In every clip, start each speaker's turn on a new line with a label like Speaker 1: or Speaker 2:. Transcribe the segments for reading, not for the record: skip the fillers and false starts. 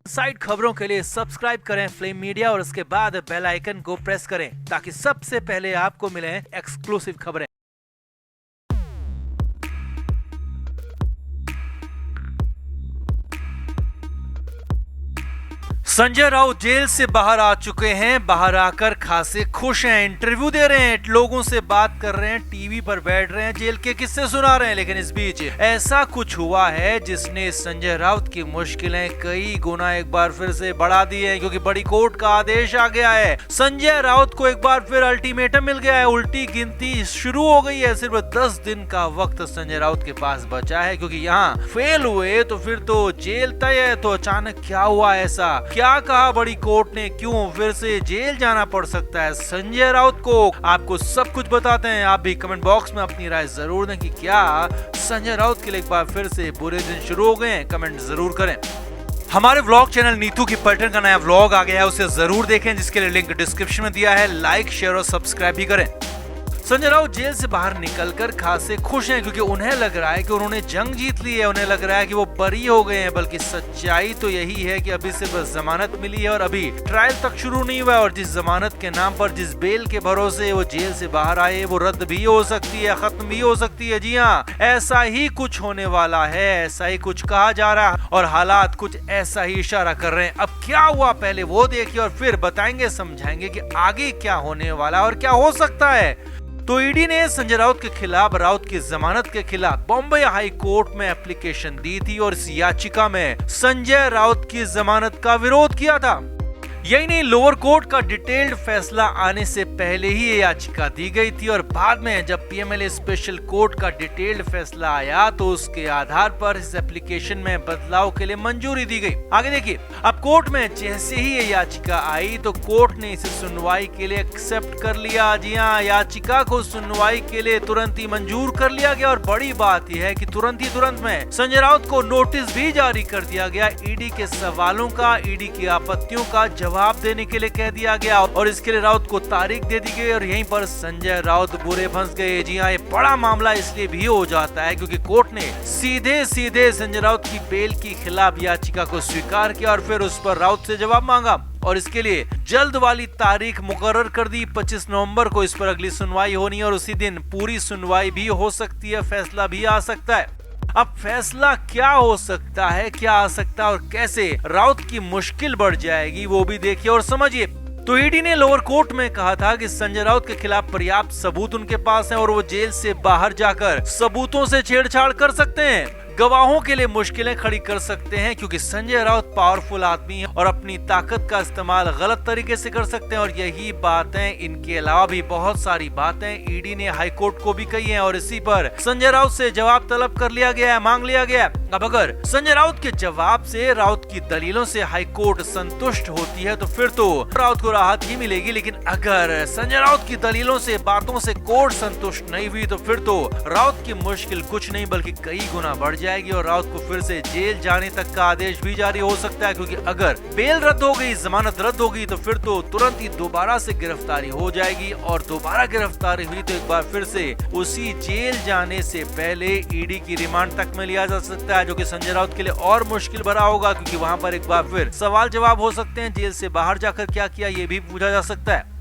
Speaker 1: Side खबरों के लिए सब्सक्राइब करें फ्लेम मीडिया और उसके बाद बेल आइकन को प्रेस करें ताकि सबसे पहले आपको मिले एक्सक्लूसिव खबरें। संजय राउत जेल से बाहर आ चुके हैं। बाहर आकर खासे खुश हैं, इंटरव्यू दे रहे हैं, लोगों से बात कर रहे हैं, टीवी पर बैठ रहे हैं, जेल के किस्से सुना रहे हैं। लेकिन इस बीच ऐसा कुछ हुआ है जिसने संजय राउत की मुश्किलें कई गुना एक बार फिर से बढ़ा दी है, क्योंकि बड़ी कोर्ट का आदेश आ गया है। संजय राउत को एक बार फिर अल्टीमेटम मिल गया है, उल्टी गिनती शुरू हो गई है। सिर्फ 10 दिन का वक्त संजय राउत के पास बचा है, क्योंकि यहाँ फेल हुए तो फिर तो जेल तय है। तो अचानक क्या हुआ ऐसा, क्या कहा बड़ी कोर्ट ने, क्यों फिर से जेल जाना पड़ सकता है संजय राउत को, आपको सब कुछ बताते हैं। आप भी कमेंट बॉक्स में अपनी राय जरूर दें कि क्या संजय राउत के लिए एक बार फिर से बुरे दिन शुरू हो गए हैं। कमेंट जरूर करें। हमारे व्लॉग चैनल नीतू की पलटन का नया व्लॉग आ गया है, उसे जरूर देखें, जिसके लिए लिंक डिस्क्रिप्शन में दिया है। लाइक, शेयर और सब्सक्राइब भी करें। संजय राउत जेल से बाहर निकलकर खासे खुश हैं, क्योंकि उन्हें लग रहा है कि उन्होंने जंग जीत ली है। उन्हें लग रहा है कि वो बरी हो गए हैं, बल्कि सच्चाई तो यही है कि अभी सिर्फ जमानत मिली है और अभी ट्रायल तक शुरू नहीं हुआ है। और जिस जमानत के नाम पर, जिस बेल के भरोसे वो जेल से बाहर आए, वो रद्द भी हो सकती है, खत्म भी हो सकती है। जी हाँ, ऐसा ही कुछ होने वाला है, ऐसा ही कुछ कहा जा रहा है और हालात कुछ ऐसा ही इशारा कर रहे हैं। अब क्या हुआ पहले वो देखिए और फिर बताएंगे, समझाएंगे कि आगे क्या होने वाला है और क्या हो सकता है। तो ईडी ने संजय राउत के खिलाफ, राउत की जमानत के खिलाफ बॉम्बे हाई कोर्ट में एप्लीकेशन दी थी और इस याचिका में संजय राउत की जमानत का विरोध किया था। यही नहीं, लोअर कोर्ट का डिटेल्ड फैसला आने से पहले ही ये याचिका दी गई थी और बाद में जब पीएमएलए स्पेशल कोर्ट का डिटेल्ड फैसला आया तो उसके आधार पर इस एप्लीकेशन में बदलाव के लिए मंजूरी दी गई। आगे देखिए, अब कोर्ट में जैसे ही ये याचिका आई तो कोर्ट ने इसे सुनवाई के लिए एक्सेप्ट कर लिया। जी हाँ, याचिका को सुनवाई के लिए तुरंत ही मंजूर कर लिया गया और बड़ी बात यह है कि तुरंत में संजय राउत को नोटिस भी जारी कर दिया गया। ईडी के सवालों का, ईडी की आपत्तियों का जवाब देने के लिए कह दिया गया और इसके लिए राउत को तारीख दे दी गई और यहीं पर संजय राउत बुरे फंस गए। जी हाँ, ये बड़ा मामला इसलिए भी हो जाता है क्योंकि कोर्ट ने सीधे संजय राउत की बेल की खिलाफ याचिका को स्वीकार किया और फिर उस पर राउत से जवाब मांगा और इसके लिए जल्द वाली तारीख मुकर्रर कर दी। 25 नवंबर को इस पर अगली सुनवाई होनी है और उसी दिन पूरी सुनवाई भी हो सकती है, फैसला भी आ सकता है। अब फैसला क्या हो सकता है, क्या आ सकता है और कैसे राउत की मुश्किल बढ़ जाएगी, वो भी देखिए और समझिए। तो ईडी ने लोअर कोर्ट में कहा था कि संजय राउत के खिलाफ पर्याप्त सबूत उनके पास हैं और वो जेल से बाहर जाकर सबूतों से छेड़छाड़ कर सकते हैं, गवाहों के लिए मुश्किलें खड़ी कर सकते हैं, क्योंकि संजय राउत पावरफुल आदमी है और अपनी ताकत का इस्तेमाल गलत तरीके से कर सकते हैं। और यही बातें, इनके अलावा भी बहुत सारी बातें ईडी ने हाई कोर्ट को भी कही हैं और इसी पर संजय राउत से जवाब तलब कर लिया गया है, मांग लिया गया है। अब अगर संजय राउत के जवाब से, राउत की दलीलों से हाई कोर्ट संतुष्ट होती है तो फिर तो राउत को राहत ही मिलेगी। लेकिन अगर संजय राउत की दलीलों से, बातों से कोर्ट संतुष्ट नहीं हुई तो फिर तो राउत की मुश्किल कुछ नहीं बल्कि कई गुना बढ़ जाएगी और राउत को फिर से जेल जाने तक का आदेश भी जारी हो सकता है, क्योंकि अगर बेल रद्द हो गई, जमानत रद्द होगी तो फिर तो तुरंत ही दोबारा से गिरफ्तारी हो जाएगी और दोबारा गिरफ्तारी हुई तो एक बार फिर से उसी जेल जाने से पहले ईडी की रिमांड तक में लिया जा सकता है, जो कि संजय राउत के लिए और मुश्किल भरा होगा, क्योंकि वहां पर एक बार फिर सवाल जवाब हो सकते हैं। जेल से बाहर जाकर क्या किया ये भी पूछा जा सकता है।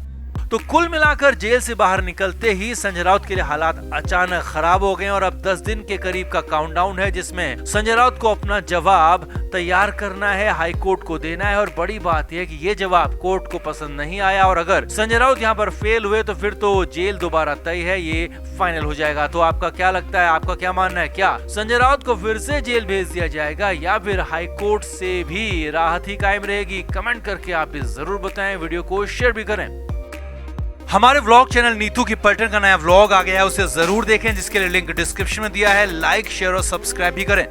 Speaker 1: तो कुल मिलाकर जेल से बाहर निकलते ही संजय राउत के लिए हालात अचानक खराब हो गए और अब 10 दिन के करीब का काउंटडाउन है, जिसमें संजय राउत को अपना जवाब तैयार करना है, हाई कोर्ट को देना है। और बड़ी बात यह है कि ये जवाब कोर्ट को पसंद नहीं आया और अगर संजय राउत यहाँ पर फेल हुए तो फिर तो जेल दोबारा तय है, ये फाइनल हो जाएगा। तो आपका क्या लगता है, आपका क्या मानना है, क्या संजय राउत को फिर से जेल भेज दिया जाएगा या फिर हाई कोर्ट से भी राहत ही कायम रहेगी? कमेंट करके आप जरूर बताएं, वीडियो को शेयर भी करें। हमारे व्लॉग चैनल नीतू की पलटन का नया व्लॉग आ गया है, उसे जरूर देखें, जिसके लिए लिंक डिस्क्रिप्शन में दिया है। लाइक, शेयर और सब्सक्राइब भी करें।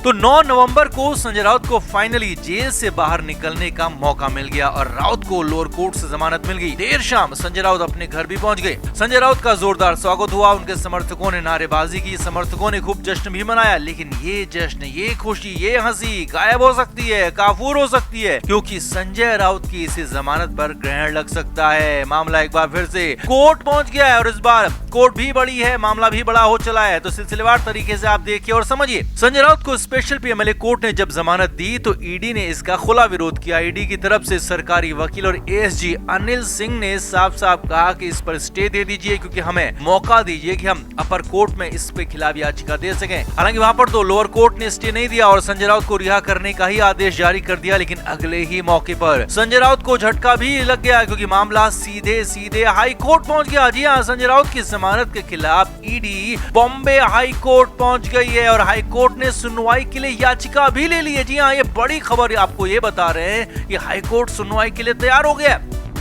Speaker 1: तो 9 नवंबर को संजय राउत को फाइनली जेल से बाहर निकलने का मौका मिल गया और राउत को लोअर कोर्ट से जमानत मिल गई। देर शाम संजय राउत अपने घर भी पहुंच गए। संजय राउत का जोरदार स्वागत हुआ, उनके समर्थकों ने नारेबाजी की, समर्थकों ने खूब जश्न भी मनाया। लेकिन ये जश्न, ये खुशी, ये हंसी गायब हो सकती है, काफूर हो सकती है, क्योंकि संजय राउत की इसी जमानत पर ग्रहण लग सकता है। मामला एक बार फिर से कोर्ट पहुंच गया है और इस बार कोर्ट भी बड़ी है, मामला भी बड़ा हो चला है। तो सिलसिलेवार तरीके से आप देखिए और समझिए। संजय राउत को स्पेशल पीएमएलए कोर्ट ने जब जमानत दी तो ईडी ने इसका खुला विरोध किया। ईडी की तरफ से सरकारी वकील और एएसजी अनिल सिंह ने साफ साफ कहा कि इस पर स्टे दे दीजिए, क्योंकि हमें मौका दीजिए कि हम अपर कोर्ट में इस पे खिलाफ याचिका दे सकें। हालांकि वहां पर तो लोअर कोर्ट ने स्टे नहीं दिया और संजय राउत को रिहा करने का ही आदेश जारी कर दिया। लेकिन अगले ही मौके पर संजय राउत को झटका भी लग गया, क्योंकि मामला सीधे सीधे हाई कोर्ट पहुंच गया। जी हाँ, संजय राउत की जमानत के खिलाफ ईडी बॉम्बे हाई कोर्ट पहुंच गई है और हाई कोर्ट ने सुनवाई के लिए याचिका भी ले ली है। जी हाँ, ये बड़ी खबर आपको ये बता रहे हैं कि हाई कोर्ट सुनवाई के लिए तैयार हो गया।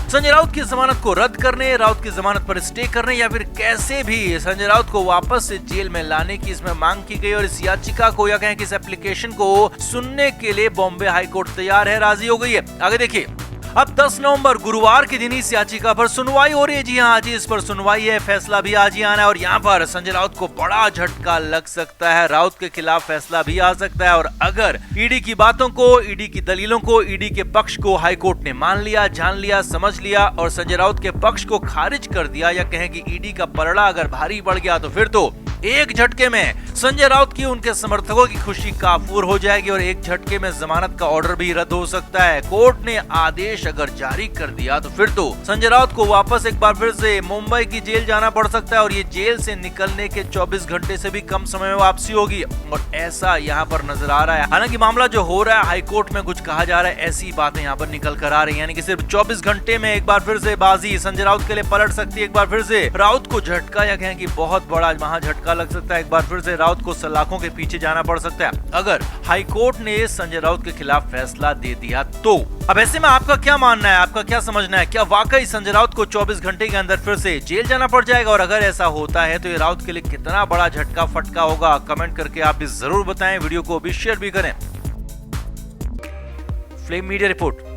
Speaker 1: संजय राउत की जमानत को रद्द करने, राउत की जमानत पर स्टे करने या फिर कैसे भी संजय राउत को वापस से जेल में लाने की इसमें मांग की गई और इस याचिका को या कहें कि इस एप्लीकेशन को सुनने के लिए बॉम्बे हाई कोर्ट तैयार है, राजी हो गई है। आगे देखिए, अब 10 नवंबर गुरुवार के दिन इस याचिका पर सुनवाई हो रही है। जी हाँ, आज इस पर सुनवाई है, फैसला भी आज ही आना है और यहाँ पर संजय राउत को बड़ा झटका लग सकता है। राउत के खिलाफ फैसला भी आ सकता है और अगर ईडी की बातों को, ईडी की दलीलों को, ईडी के पक्ष को हाई कोर्ट ने मान लिया, जान लिया, समझ लिया और संजय राउत के पक्ष को खारिज कर दिया या कहें कि ईडी का पलड़ा अगर भारी पड़ गया तो फिर तो एक झटके में संजय राउत की, उनके समर्थकों की खुशी काफूर हो जाएगी और एक झटके में जमानत का ऑर्डर भी रद्द हो सकता है। कोर्ट ने आदेश अगर जारी कर दिया तो फिर तो संजय राउत को वापस एक बार फिर से मुंबई की जेल जाना पड़ सकता है और ये जेल से निकलने के 24 घंटे से भी कम समय में वापसी होगी और ऐसा यहाँ पर नजर आ रहा है। हालांकि मामला जो हो रहा है हाई कोर्ट में कुछ कहा जा रहा है, ऐसी बातें यहाँ पर निकल कर आ रही है, यानी कि सिर्फ 24 घंटे में एक बार फिर से बाजी संजय राउत के लिए पलट सकती है। एक बार फिर से राउत को झटका या कहें कि बहुत बड़ा वहां झटका लग सकता है। एक बार फिर से राउत को सलाखों के पीछे जाना पड़ सकता है अगर हाई कोर्ट ने संजय राउत के खिलाफ फैसला दे दिया तो। अब ऐसे में आपका क्या मानना है, आपका क्या समझना है? क्या वाकई संजय राउत को 24 घंटे के अंदर फिर से जेल जाना पड़ जाएगा? और अगर ऐसा होता है तो ये राउत के लिए कितना बड़ा झटका फटका होगा? कमेंट करके आप भी जरूर बताएं, वीडियो को भी शेयर भी करें। Flame media report.